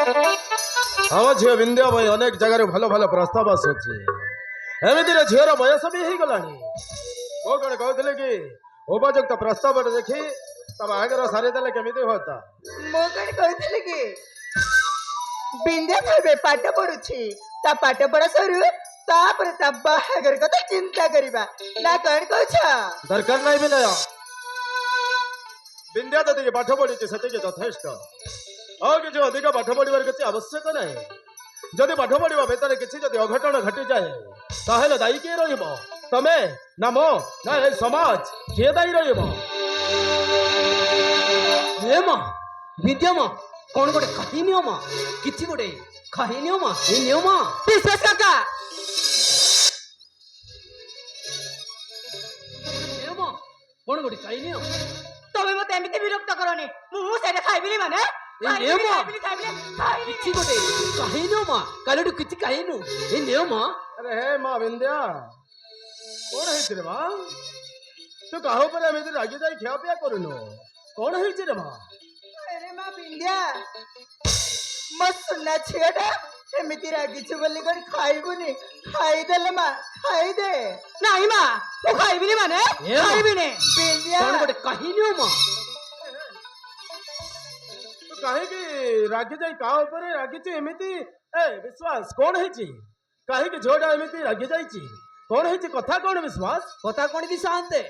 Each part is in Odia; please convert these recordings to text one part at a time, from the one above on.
ଆମ ଝିଅ ବିନ୍ଦିବା ପାଇଁ ଅନେକ ଜାଗାରେ ଭଲ ଭଲ ପ୍ରସ୍ତାବ ଆସୁଛି। ଏମିତିରେ ଝିଅର ବୟସ ବି ହେଇଗଲାଣି। ମୁଁ କଣ କହୁଥିଲି କି ଉପଯୁକ୍ତ ପ୍ରସ୍ତାବଟେ ଦେଖି ତା ବାହାଘର ସାରିଦେଲେ କେମିତି ହୁଅନ୍ତା? ମୁଁ କଣ କହୁଥିଲି କି ବିନ୍ଧ୍ୟା ଭାବେ ପାଠ ପଢୁଛି, ତା ପାଠ ପଢା ସରୁ ତାପରେ ତା ବାହାଘର କଥା ଚିନ୍ତା କରିବା ନା କଣ କହୁଛ? ଦରକାର ନାହିଁ ବିନୟ। ବିନ୍ଧ୍ୟା ଯେତିକି ପାଠ ପଢିଛି ସେତିକି ଯଥେଷ୍ଟ। ଆଉ କିଛି ଅଧିକ ପାଠ ପଢିବାର କିଛି ଆବଶ୍ୟକ ନାହିଁ। ଯଦି ପାଠ ପଢିବା ଭିତରେ କିଛି ଯଦି ଅଘଟଣ ଘଟିଯାଏ ତାହେଲେ ଦାୟୀ କିଏ ରହିବ? ତମେ ନା ମୁଁ ନା ଏ ସମାଜ? କିଏ ଦାୟୀ ରହିବ? ହେ ମା ବିଦ୍ୟା ମା କଣ ଗୋଟେ ଖାଇ ନିଅ ମା, କିଛି ଗୋଟେ ଖାଇ ନିଅ ମା, ଏ ନିଅ ମା। ବିଶ୍ୱାସ କାକା ନିଅ ମା କଣ ଗୋଟେ ଖାଇ ନିଅ। ତମେ ମତେ ଏମିତି ବିରକ୍ତ କରନି। ମୁଁ ସେଇଟା ଖାଇବିନି ମାନେ ଏ ନିଅ ମା କିଛି ଗୋଟେ ଖାଇ ନିଅ ମା, କାଲିଠୁ କିଛି ଖାଇନୁ, ଏ ନିଅ ମା। ଆରେ ହେ ମା ବିନ୍ଧ୍ୟା, କଣ ହେଇଛି ରେ ମା? ତୁ କାହା ଉପରେ ଏମିତି ରାଗି ଯାଇ ଖିଆ ପିଆ କରୁନୁ? କଣ ହେଇଛି ରେ ମା? ଆରେ ମା ବିନ୍ଧ୍ୟା, ମୋ ସୁନା ଝିଅଟା ଏମିତି ରାଗିଛୁ ବୋଲି କଣ ଖାଇବୁନି? ଖାଇଦେଲେ ମା, ଖାଇଦେ। ନାଇଁ ମା, ମୁଁ ଖାଇବିନି ମାନେ ଏ ମା। ଖାଇବିନି। ବିନ୍ଧ୍ୟା କଣ ଗୋଟେ ଖାଇ ନିଅ ମା। ତୁ କାହିଁକି ରାଗି ଯାଇ କାହା ଉପରେ ରାଗିଛୁ ଏମିତି? ଏ ବିଶ୍ୱାସ, କଣ ହେଇଛି? କାହିଁକି ଝିଅଟା ଏମିତି ରାଗି ଯାଇଛି? କଣ ହେଇଛି? କଥା କଣ ବିଶ୍ୱାସ? କଥା କଣ ବି ଶାନ୍ତେ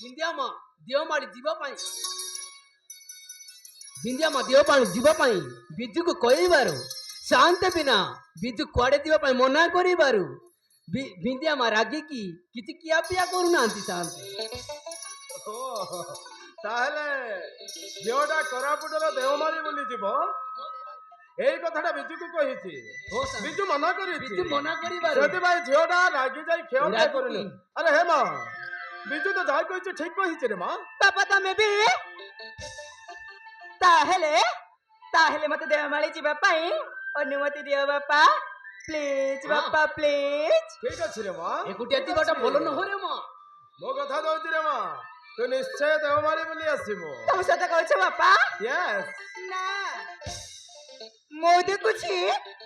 ବିନ୍ଧ୍ୟା ମା ଦେଓମାଳି ଯିବା ପାଇଁ, ବିନ୍ଧ୍ୟା ମା ଦେଓମାଳି ଯିବା ପାଇଁ ବିଜୁକୁ କହିବାରୁ ଶାନ୍ତେ ବିନା ବିଜୁ କୁଆଡେ ଯିବା ପାଇଁ ମନା କରିବାରୁ ବିନ୍ଧ୍ୟା ମା ରାଗିକି କିଛି ଖିଆ ପିଆ କରୁନାହାନ୍ତି ଶାନ୍ତେ। ଓହୋ, ତାହେଲେ ଝିଅଟା କୋରାପୁଟର ଦେଓମାଳି ବୁଲି ଯିବ, ଏଇ କଥାଟା ବିଜୁକୁ କହିଛି। ହଁ ସାର୍। ବିଜୁ ମନା କରିଛି, ବିଜୁ ମନା କରିବାରୁ ସେଥିପାଇଁ ଝିଅଟା ରାଗି ଯାଇ ଖିଆ ପିଆ ରାଗିକି। କରୁନି। ଆରେ ହେ ମା, ବିଜୁ ତ ଯାହା କହିଛି ଠିକ କହିଛି ରେ ମା। ବାପା ତମେ ବି ତାହେଲେ ତାହେଲେ ମତେ ଦେଓମାଳି ଯିବା ପାଇଁ ଅନୁମତି ଦିଅ ବାପା, ପ୍ଲିଜ ହଁ। ବାପା ପ୍ଲିଜ। ଠିକ ଅଛି ରେ ମା, ଏକୁଟିଆ ଯିବାଟା ଭଲ ନୁହଁ ରେ ମା। ମୋ କଥା ଦଉଛି ରେ ମା, ତୁ ନିଶ୍ଚୟ ଦେଓମାଳି ବୁଲି ଆସିବୁ। ତମ ସହିତ କହୁଛ ବାପା? ୟେସ୍। ନା, ମୁଁ ଦେଖୁଛି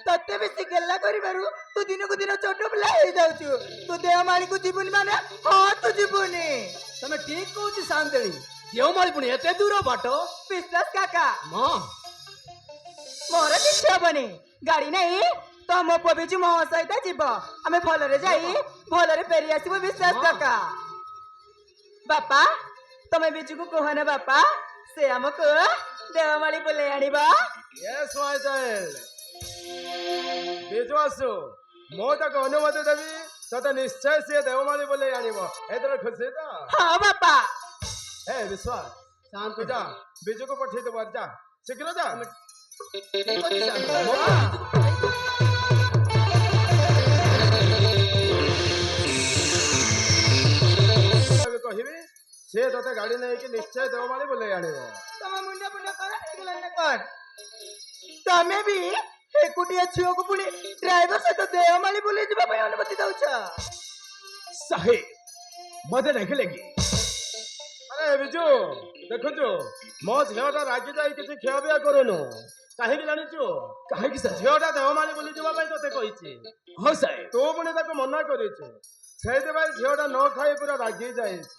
ତତେ ବେଶୀ ଗେଲା କରିବାରୁ ତୁ ଦିନକୁ ଦିନ ଛୋଟ ପିଲା ହେଇଯାଉଛୁ। ତୁ ଦେଓମାଳିକୁ ଯିବୁନି ମାନେ ହଁ ତୁ ଯିବୁନି। ତମେ ଠିକ କହୁଛି ଶାନ୍ତେଳି, ଦେଓମାଳି ପୁଣି ଏତେ ଦୂର ବାଟ। ବିଶ୍ୱାସ କାକା, ମା ମୋର କିଛି ହବନି। ଗାଡି ନାହିଁ ତମ ପୁଅ ବିଜୁ ମୋ ସହିତ ଯିବ। ଆମେ ଭଲରେ ଯାଇ ଭଲରେ ଫେରି ଆସିବୁ। ବିଶ୍ୱାସ କାକା। ବାପା ତମେ ବିଜୁକୁ କୁହନା ବାପା, ସେ ଆମକୁ ଦେଓମାଳି ବୁଲେଇ ଆଣିବ। ୟେସ୍ ମାଇ ଚାଇଲ୍ଡ। ବିଜୁ ଆସୁ, ମୁଁ ତାକୁ ଅନୁମତି ଦେବି, ତତେ ନିଶ୍ଚୟ ସିଏ ଦେଓମାଳି ବୁଲେଇ ଆଣିବ। ଏଥିରେ ଖୁସି ତ? ହଁ ବାପା। ହେ ବିଶ୍ୱାସ, ଶାନ୍ତ ତୁ ଯା, ବିଜୁକୁ ପଠେଇ ଦେବୁ। ଯା ଶୀଘ୍ର ଯା। ଠିକ ଅଛି ଶାନ୍ତେ। ତାକୁ କହିବି, ସିଏ ତତେ ଗାଡି ନେଇକି ନିଶ୍ଚୟ ଦେଓମାଳି ବୁଲେଇ ଆଣିବ। ତମ ମୁଣ୍ଡ ଫୁଣ୍ଡ କଣ ହେଇଗଲା ନା କଣ? ତମେ ବି ଏକୁଟିଆ ଝିଅକୁ ପୁଣି ଡ୍ରାଇଭର ସହିତ ଦେଓମାଳି ବୁଲେଇ ଯିବା ପାଇଁ ଅନୁମତି ଦଉଛ? ସାହେବ ମତେ ଦେଖିଲେ କି? ଆରେ ବିଜୁ, ଦେଖୁଛୁ ମୋ ଝିଅଟା ରାଗି ଯାଇ କିଛି ଖିଆ ପିଆ କରୁନୁ। କାହିଁକି ଜାଣିଛୁ? କାହିଁକି ସାର୍? ଝିଅଟା ଦେଓମାଳି ବୁଲି ଯିବା ପାଇଁ ତତେ କହିଛି। ହଁ ସାହେବ। ତୁ ପୁଣି ତାକୁ ମନା କରିଛୁ, ସେଇଥିପାଇଁ ଝିଅଟା ନ ଖାଇ ପୁରା ରାଗି ଯାଇଛି।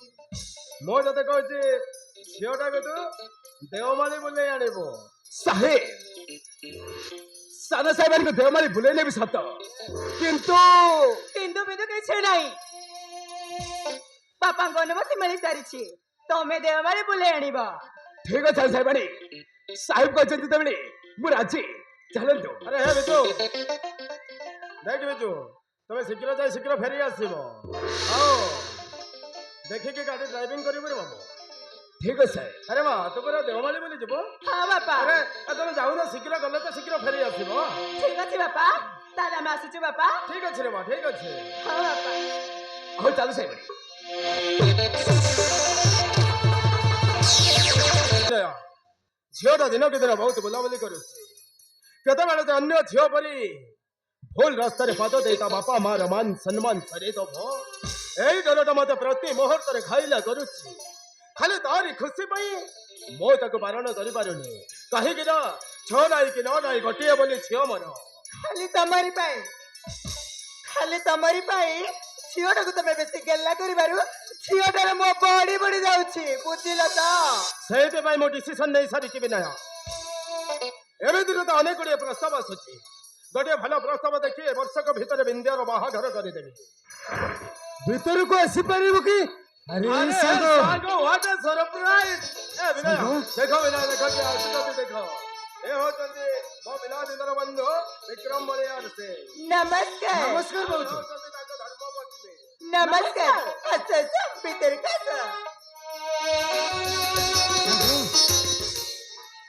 ମୁଁ ତତେ କହୁଛି ଝିଅଟାକୁ ତୁ ଦେଓମାଳି ବୁଲେଇ ଆଣିବୁ। ସାହେବ ସାନ ସାହେବଙ୍କୁ ଦେଓମାଳି ବୁଲେଇ ନେବି ସତ, କିନ୍ତୁ କିନ୍ତୁ ବିନ୍ଦୁ କିଛି ନାହିଁ। ବାପାଙ୍କ ଅନୁମତି ମିଳି ସାରିଛି, ତମେ ଦେଓମାଳି ବୁଲେଇ ଆଣିବ। ଠିକ ଅଛି ସାହେବାଣୀ, ସାହେବ କହିଛନ୍ତି ଯେତେବେଳେ ମୁଁ ରାଜି, ଚାଲନ୍ତୁ। ଆରେ ହେ ବିଜୁ, ଦେଖ ବିଜୁ, ତମେ ଶୀଘ୍ର ଯାଇ ଶୀଘ୍ର ଫେରି ଆସିବ। ଆଉ ଦେଖିକି ଗାଡି ଡ୍ରାଇଭିଂ କରିବୁ ରେ ବାବୁ। ଠିକ ଅଛି ସାହେବ। ଆରେ ମା, ତୁ ପୁରା ଦେଓମାଳି ବୁଲି ଯିବୁ? ହଁ ବାପା। ଆରେ ତମେ ଯାଉନ, ଶୀଘ୍ର ଗଲେ ତ ଶୀଘ୍ର ଫେରି ଆସିବ। ଠିକ ଅଛି ବାପା, ତାହେଲେ ଆମେ ଆସୁଛୁ ବାପା। ଠିକ ଅଛି ରେ ମା, ଠିକ ଅଛି। ହଁ ବାପା। ହଉ ଚାଲୁ ସାହେବାଣୀ। ଝିଅଟା ଦିନକୁ ଦିନ ବହୁତ ବୁଲାବୁଲି କରୁଛି। କେତେବେଳେ ଯେ ଅନ୍ୟ ଝିଅ ପରି ଭୁଲ ରାସ୍ତାରେ ପାଦ ଦେଇ ତା ବାପା ମାର ମାନ ସମ୍ମାନ ଛାଡ଼ିଦେବ, ଏଇ ଡରଟା ମତେ ପ୍ରତି ମୁହୂର୍ତ୍ତରେ ଖାଇଲା କରୁଛି। ଖାଲି ତାରି ଖୁସି ପାଇଁ ମୁଁ ତାକୁ ବାରଣ କରିପାରୁନି, କାହିଁକି ନା ଛଅ ନାଇଁ କି ନଅ ନାଇଁ ଗୋଟିଏ ବୋଲି ଝିଅ ମୋର। ଖାଲି ତମରି ପାଇଁ ଝିଅଟାକୁ ତମେ ବେଶୀ ଗେଲା କରିବାରୁ ଝିଅଟାର ମୋ ବଢି ବଢି ଯାଉଛି, ବୁଝିଲ ତ? ସେଇଥିପାଇଁ ମୁଁ ଡିସିସନ ନେଇ ସାରିଛି ବିନୟ। ଏମିତିରେ ତ ଅନେକ ଗୁଡ଼ିଏ ପ୍ରସ୍ତାବ ଆସୁଛି। ଗୋଟିଏ ଭଲ ପ୍ରସ୍ତାବ ଦେଖି ଏ ବର୍ଷକ ଭିତରେ ବିନ୍ଧ୍ୟାର ବାହାଘର କରିଦେବି। ଭିତରକୁ ଆସିପାରିବୁ କି? ଆରେ ଆରେ ସାଙ୍ଗ ସାଙ୍ଗ, what a surprise! ଏ ବିନୟ, ଦେଖ ବିନୟ, ଦେଖ କିଏ ଆସୁଛନ୍ତି ଦେଖ। ଏ ହଉଛନ୍ତି ମୋ ପିଲାଦିନର ବନ୍ଧୁ ବିକ୍ରମ ବଳିଆର ସେ। ନମସ୍କାର। ନମସ୍କାର ଏ ଭାଉଜ। ହଉଛନ୍ତି ତାଙ୍କ ଧର୍ମପତ୍ନୀ। ନମସ୍କାର। ଆସ ଆସ ଭିତରକୁ ଆସ।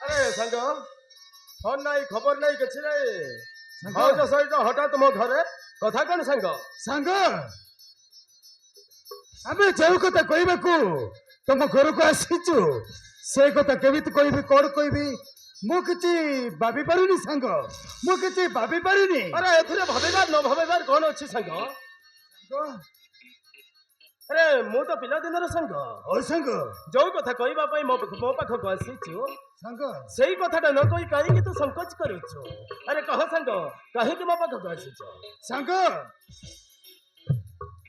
ଆରେ ସାଙ୍ଗ, ଫୋନ ନାହିଁ, ଖବର ନାହିଁ, କିଛି ନାହିଁ। ଭାଉଜ ସହିତ ହଠାତ୍ ମୋ ଘରେ କଥା କଣ ସାଙ୍ଗ? ସାଙ୍ଗ ଆମେ ଯେଉଁ କଥା କହିବାକୁ ତମ ଘରକୁ ଆସିଛୁ ସେ କଥା କେମିତି କହିବି, କଣ କହିବି ମୁଁ କିଛି ଭାବି ପାରୁନି ସାଙ୍ଗ, ମୁଁ କିଛି ଭାବି ପାରୁନି। ଆରେ ଏଥିରେ ଭାବିବାର ନ ଭାବିବାର କଣ ଅଛି ସାଙ୍ଗ? ଆରେ ମୁଁ ତ ପିଲାଦିନର ସାଙ୍ଗ। ହଉ ସାଙ୍ଗ, ଯୋଉ କଥା କହିବା ପାଇଁ ମୋ ପାଖକୁ ଆସିଛୁ ସାଙ୍ଗ ସେଇ କଥାଟା ନ କହି କାହିଁକି ତୁ ସଂକୋଚ କରୁଛୁ? ଆରେ କହ ସାଙ୍ଗ, କାହିଁକି ମୋ ପାଖକୁ ଆସିଛ? ସାଙ୍ଗ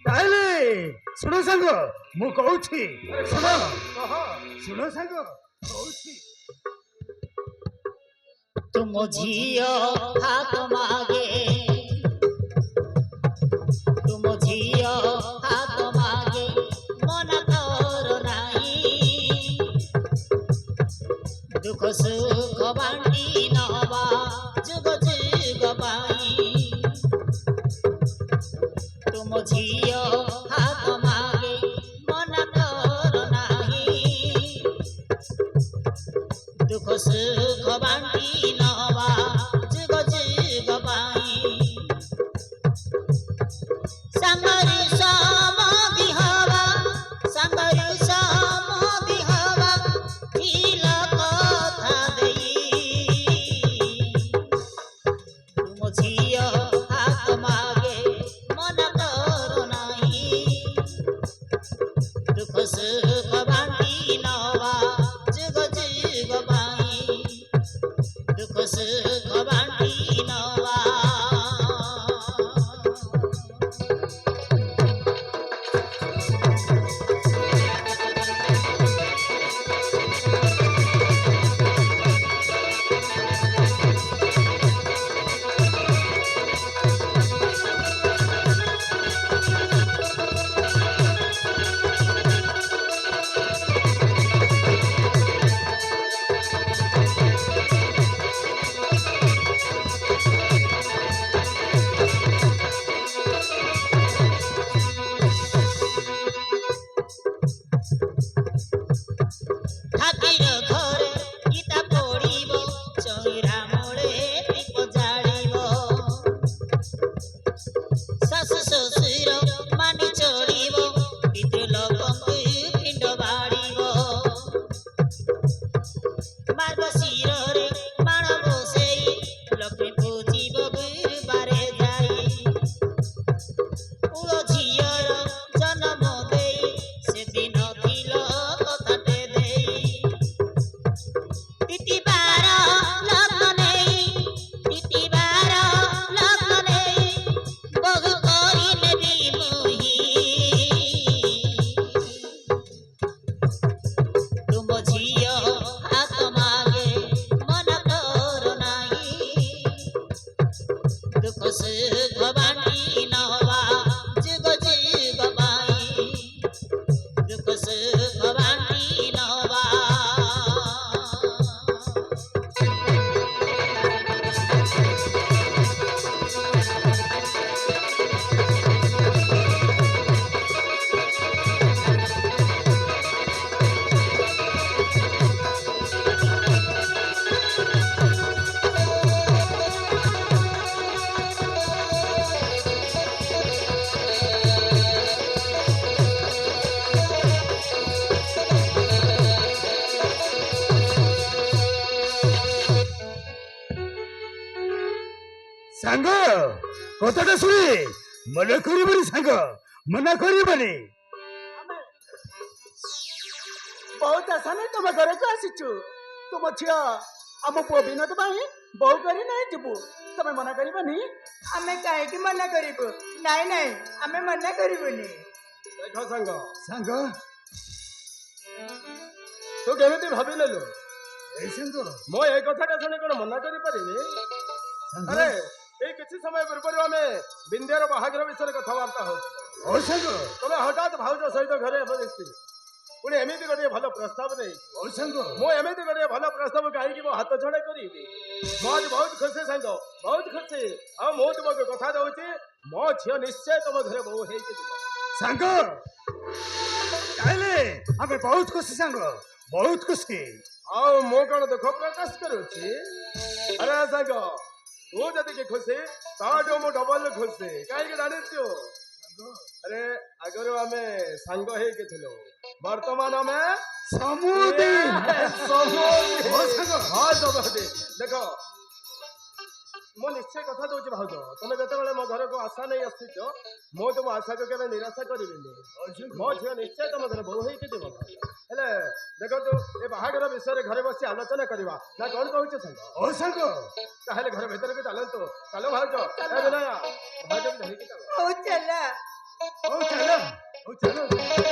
ତାହେଲେ ଶୁଣ ସାଙ୍ଗ, ମୁଁ କହୁଛି ଶୁଣ କହ। ଶୁଣ ସାଙ୍ଗ କହୁଛି। तुम झियो हाथ मागे, तुम झियो हाथ मागे मन कर नाही, दुख सुख बांटी नवा जुग जुग पाई। तुम झियो हाथ मागे मन कर नाही, दुख सुख बांटी नवा जुग जुग पाई। सागरु समाधि हवा, सागरु समाधि हवा ढिल कथा देई। तुम झियो हाथ मागे मन कर नाही, दुख सुख बांटी नवा जुग जुग पाई, दुख सुख बांटी नवा। ঠাকির ঘরে গীতা পড়িব, চৈরা মোড়ে দীপ জালিব, শাশু শ্বশুর মানি চড়িব, পিতৃলোকଙ୍କୁ পিণ্ড বাড়িব। ମାର୍ଗଶିରରେ ମାଣ ବସେଇ ଲକ୍ଷ୍ମୀ ପୂଜିବ ଗୁରୁବାରେ ଯାଇ। ପୁଅ ଝିଅର ଜନ୍ମ ଦେଇ ସେଦିନ ଥିଲ କଥାଟେ ଦେଇ। ତିତିବାର ଲଗ୍ନ ନେଇ, ତିତିବାର ଲଗ୍ନ ନେଇ ବହୁ କରି ନେବି ମୁହିଁ। ତୁମ ଝିଅ ହାତ ମାଗେ ମନ କର ନାହିଁ, ଦୁଃଖ ସୁଖ ବାଣ୍ଟି ନବା ଯୁଗ ଯୁଗ ପାଇ, ଦୁଃଖ ସୁଖ ବାଣ୍ଟି ନବା। ସାଙ୍ଗ କଥାଟା ଶୁଣି ମନା କରିବନି ସାଙ୍ଗ, ମନା କରିବନି। ବହୁତ ଆଶା ନେଇ ତମ ଘରକୁ ଆସିଛୁ। ତୁମ ଝିଅ ଆମ ପୁଅ ବିନୋଦ ପାଇଁ ବୋଉ କରି ନାଇଁ ଯିବୁ ତମେ ମନା କରିବନି ଆମେ କାହିଁକି ମନା କରିବୁ ନାଇଁ ନାଇଁ ଆମେ ମନା କରିବୁନି ଦେଖ ସାଙ୍ଗ ସାଙ୍ଗ ତୁ କେମିତି ଭାବିନେଲୁ ଏଇ ସାଙ୍ଗ ମୁଁ ଏ କଥାଟା ଶୁଣି କଣ ମନା କରିପାରିବି ସାଙ୍ଗ ଆରେ ଏଇ କିଛି ସମୟ ପୂର୍ବରୁ ଆମେ ବିନ୍ଧ୍ୟାର ବାହାଘର ବିଷୟରେ କଥାବାର୍ତ୍ତା ହଉଛୁ ଓ ସାଙ୍ଗ ତମେ ହଠାତ୍ ଭାଉଜ ସହିତ ଘରେ ବସିଛି ପୁଣି ଏମିତି ଗୋଟିଏ ଭଲ ପ୍ରସ୍ତାବ ନେଇ ଓ ସାଙ୍ଗ ମୁଁ ଏମିତି ଗୋଟିଏ ଭଲ ପ୍ରସ୍ତାବ କାହିଁକି ମୋ ହାତ ଛଡ଼ା କରିବି ମୁଁ ଆଜି ବହୁତ ଖୁସି ସାଙ୍ଗ ବହୁତ ଖୁସି ଆଉ ମୁଁ ତୁମକୁ କଥା ଦଉଛି ମୋ ଝିଅ ନିଶ୍ଚୟ ତମ ଘରେ ବୋହୁ ହେଇକି ଯିବ ସାଙ୍ଗ ତାହେଲେ ଆମେ ବହୁତ ଖୁସି ସାଙ୍ଗ ବହୁତ ଖୁସି ଆଉ ମୁଁ କଣ ଦୁଃଖ ପ୍ରକାଶ କରୁଛି ଆରେ ସାଙ୍ଗ ତୁ ଯେତିକି ଖୁସି ତାଠୁ ମୁଁ ଡବଲ ଖୁସି କାହିଁକି ଜାଣିଛୁ ଆରେ ଆଗରୁ ଆମେ ସାଙ୍ଗ ହେଇକି ଥିଲୁ ବର୍ତ୍ତମାନ ଆମେ ସମୁଦି ଓ ସାଙ୍ଗ ହଁ ସମୁଦି ଦେଖ ମୁଁ ନିଶ୍ଚୟ କଥା ଦଉଛି ଭାଉଜ ତମେ ଯେତେବେଳେ ମୋ ଘରକୁ ଆଶା ନେଇ ଆସିଛ ମୁଁ ତୁମ ଆଶାକୁ କେବେ ନିରାଶ କରିବିନି ମୋ ଝିଅ ନିଶ୍ଚୟ ତମ ଘରେ ବୋହୁ ହେଇକି ଯିବ ହେଲେ ଦେଖନ୍ତୁ ଏ ବାହାଘର ବିଷୟରେ ଘରେ ବସି ଆଲୋଚନା କରିବା ନା କଣ କହୁଛ ସାଙ୍ଗ ଓ ସାଙ୍ଗ ତାହେଲେ ଘର ଭିତରକୁ ଚାଲନ୍ତୁ ଚାଲ ଭାଉଜ ଏ ବିନୟ ଭାଉଜକୁ ଧରିକି ଚାଲ ହଉ ଚାଲ ହଉ ଚାଲ